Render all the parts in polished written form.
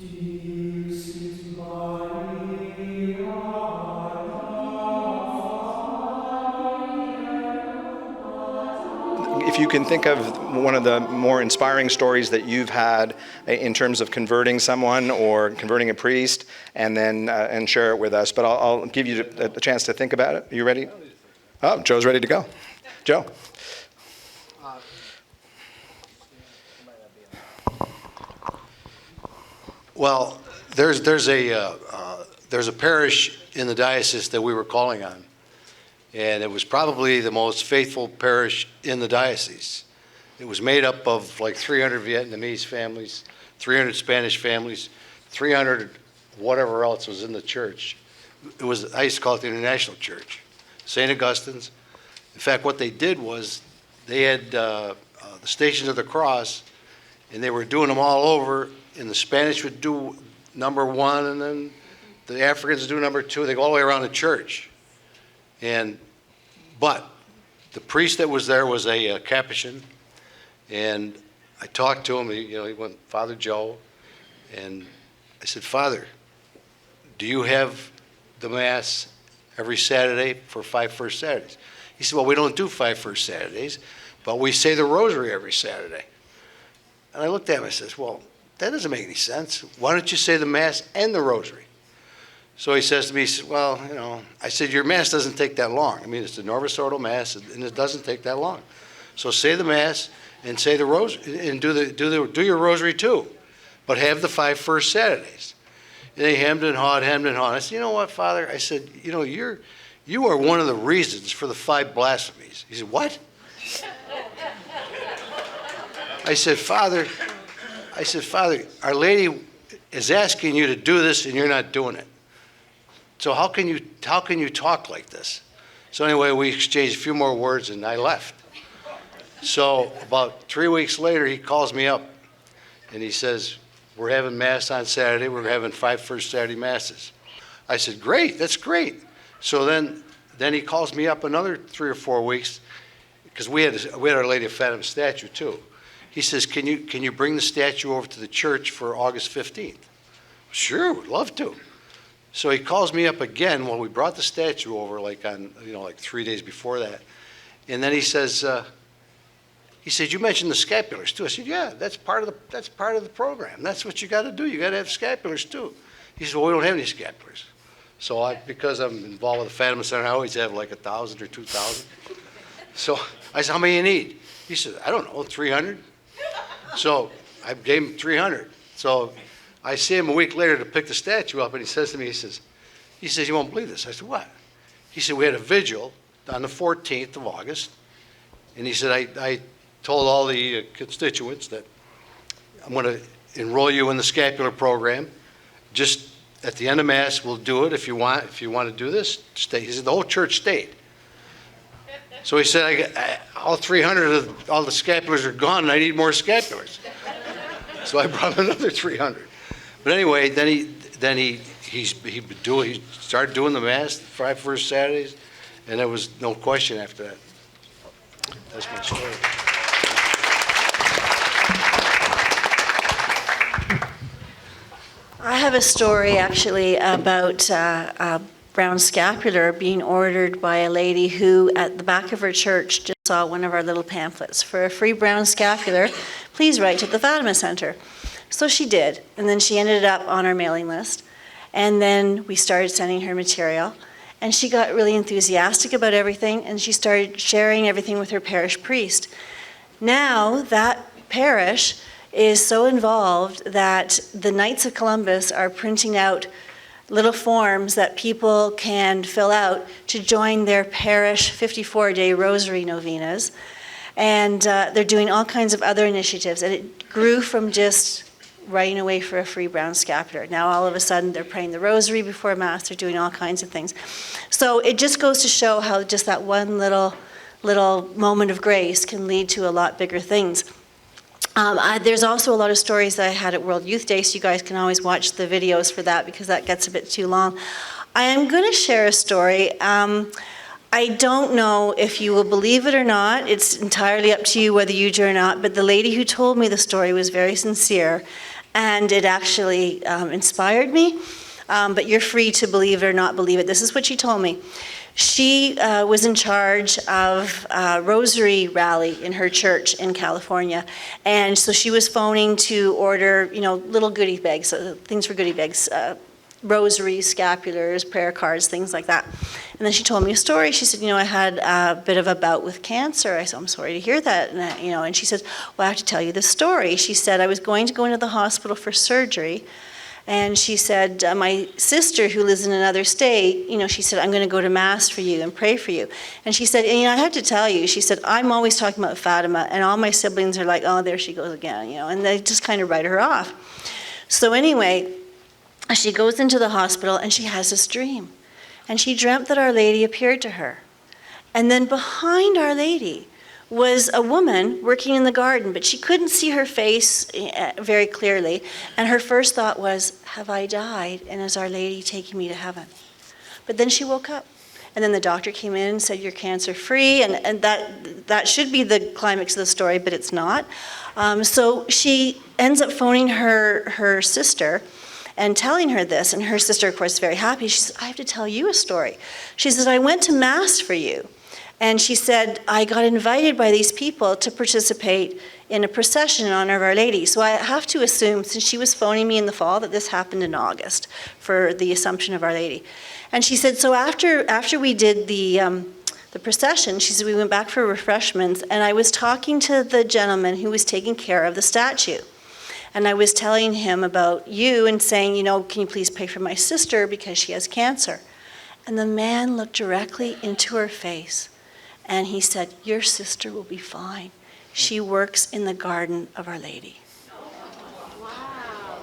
If you can think of one of the more inspiring stories that you've had in terms of converting someone or converting a priest, and then and share it with us. But I'll give you a chance to think about it. Are you ready? Oh, Joe's ready to go. Joe. Well, there's a parish in the diocese that we were calling on. And it was probably the most faithful parish in the diocese. It was made up of like 300 Vietnamese families, 300 Spanish families, 300 whatever else was in the church. It was, I used to call it the International Church, St. Augustine's. In fact, what they did was they had the Stations of the Cross, and they were doing them all over, and the Spanish would do number 1, and then the Africans do number 2. They go all the way around the church. But the priest that was there was a Capuchin, and I talked to him. He went, Father Joe, and I said, Father, do you have the Mass every Saturday for 5 First Saturdays? He said, well, we don't do 5 First Saturdays, but we say the Rosary every Saturday. And I looked at him and I said, well, that doesn't make any sense. Why don't you say the Mass and the Rosary? So he says to me, he says, well, I said, your Mass doesn't take that long. I mean, it's the Novus Ordo Mass, and it doesn't take that long. So say the Mass and say the Rosary, and do your Rosary too, but have the 5 First Saturdays. And they hemmed and hawed. I said, you know what, Father? I said, you are one of the reasons for the 5 blasphemies. He said, what? I said, Father, Our Lady is asking you to do this, and you're not doing it. So how can you talk like this? So anyway, we exchanged a few more words, and I left. So about 3 weeks later, he calls me up, and he says, we're having Mass on Saturday. We're having 5 First Saturday Masses. I said, great, that's great. So then he calls me up another 3 or 4 weeks, because we had Our Lady of Fatima statue too. He says, can you bring the statue over to the church for August 15th? Sure, would love to. So he calls me up again. Well, we brought the statue over like 3 days before that. And then he says, you mentioned the scapulars too. I said, yeah, that's part of the program. That's what you got to do. You got to have scapulars too. He said, well, we don't have any scapulars. So because I'm involved with the Fatima Center, I always have like 1,000 or 2,000. So I said, how many you need? He said, I don't know, 300. So I gave him 300. So I see him a week later to pick the statue up, and he says to me, he says, you won't believe this. I said, what? He said, we had a vigil on the 14th of August, and he said, I told all the constituents that I'm going to enroll you in the scapular program. Just at the end of Mass, we'll do it if you want to do this. Stay. He said, the whole church stayed. So he said, all 300 of all the scapulars are gone, and I need more scapulars. So I brought another 300. But anyway, then he started doing the Mass, 5 First Saturdays, and there was no question after that. That's my story. I have a story actually about a brown scapular being ordered by a lady who at the back of her church just saw one of our little pamphlets. For a free brown scapular, please write to the Fatima Center. So she did, and then she ended up on our mailing list. And then we started sending her material, and she got really enthusiastic about everything, and she started sharing everything with her parish priest. Now that parish is so involved that the Knights of Columbus are printing out little forms that people can fill out to join their parish 54-day rosary novenas. And they're doing all kinds of other initiatives. And it grew from just writing away for a free brown scapular. Now all of a sudden they're praying the rosary before Mass. They're doing all kinds of things. So it just goes to show how just that one little moment of grace can lead to a lot bigger things. There's also a lot of stories that I had at World Youth Day, so you guys can always watch the videos for that because that gets a bit too long. I am going to share a story. I don't know if you will believe it or not. It's entirely up to you whether you do or not, but the lady who told me the story was very sincere. and it actually inspired me. But you're free to believe it or not believe it. This is what she told me. She was in charge of a rosary rally in her church in California. And so she was phoning to order, little goodie bags, things for goodie bags, rosaries, scapulars, prayer cards, things like that. And then she told me a story. She said, I had a bit of a bout with cancer. I said, I'm sorry to hear that. And she said, well, I have to tell you this story. She said, I was going to go into the hospital for surgery. And she said, my sister who lives in another state, she said, I'm going to go to Mass for you and pray for you. And she said, I have to tell you, she said, I'm always talking about Fatima, and all my siblings are like, oh, there she goes again, and they just kind of write her off. So anyway, she goes into the hospital and she has this dream. And she dreamt that Our Lady appeared to her. And then behind Our Lady was a woman working in the garden, but she couldn't see her face very clearly. And her first thought was, have I died? And is Our Lady taking me to heaven? But then she woke up. And then the doctor came in and said, you're cancer-free. And that should be the climax of the story, but it's not. So she ends up phoning her sister and telling her this. And her sister, of course, is very happy. She says, I have to tell you a story. She says, I went to Mass for you. And she said, I got invited by these people to participate in a procession in honor of Our Lady. So I have to assume, since she was phoning me in the fall, that this happened in August for the Assumption of Our Lady. And she said, so after we did the procession, she said, we went back for refreshments, and I was talking to the gentleman who was taking care of the statue. And I was telling him about you and saying, can you please pray for my sister because she has cancer? And the man looked directly into her face. And he said, your sister will be fine. She works in the garden of Our Lady. Wow.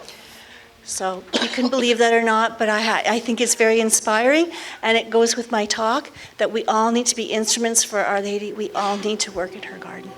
So you can believe that or not, but I think it's very inspiring. And it goes with my talk that we all need to be instruments for Our Lady. We all need to work in her garden.